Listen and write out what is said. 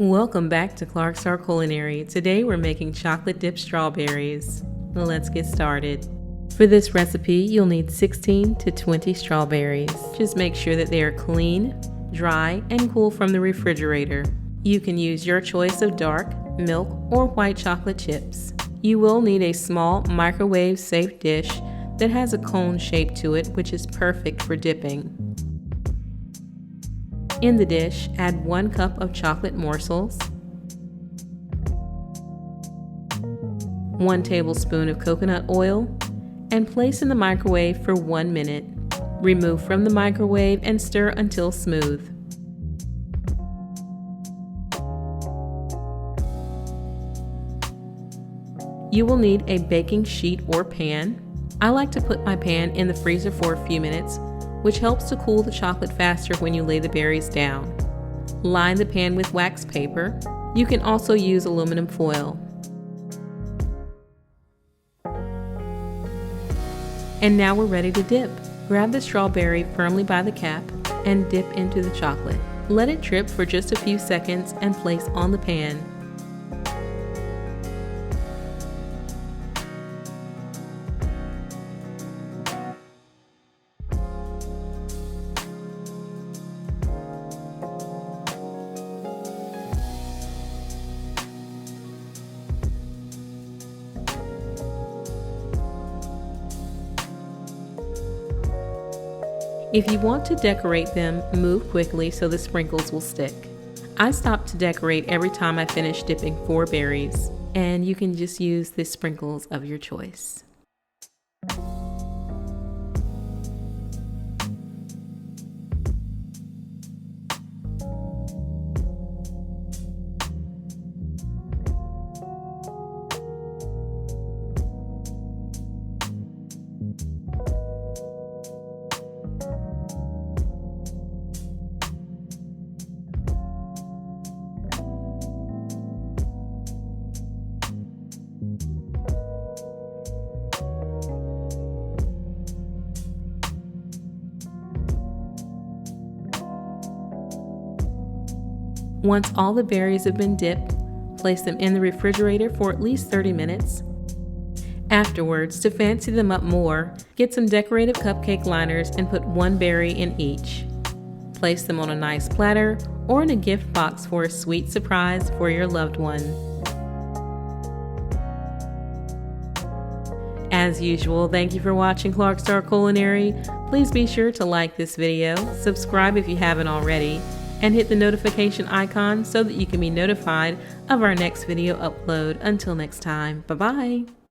Welcome back to Clarkstar Culinary. Today we're making chocolate dipped strawberries. Let's get started. For this recipe, you'll need 16 to 20 strawberries. Just make sure that they are clean, dry, and cool from the refrigerator. You can use your choice of dark, milk, or white chocolate chips. You will need a small microwave-safe dish that has a cone shape to it, which is perfect for dipping. In the dish, add 1 cup of chocolate morsels, 1 tablespoon of coconut oil, and place in the microwave for 1 minute. Remove from the microwave and stir until smooth. You will need a baking sheet or pan. I like to put my pan in the freezer for a few minutes, which helps to cool the chocolate faster when you lay the berries down. Line the pan with wax paper. You can also use aluminum foil. And now we're ready to dip. Grab the strawberry firmly by the cap and dip into the chocolate. Let it drip for just a few seconds and place on the pan. If you want to decorate them, move quickly so the sprinkles will stick. I stop to decorate every time I finish dipping 4 berries, and you can just use the sprinkles of your choice. Once all the berries have been dipped, place them in the refrigerator for at least 30 minutes. Afterwards, to fancy them up more, get some decorative cupcake liners and put 1 berry in each. Place them on a nice platter or in a gift box for a sweet surprise for your loved one. As usual, thank you for watching Clarkstar Culinary. Please be sure to like this video, subscribe if you haven't already, and hit the notification icon so that you can be notified of our next video upload. Until next time, bye-bye.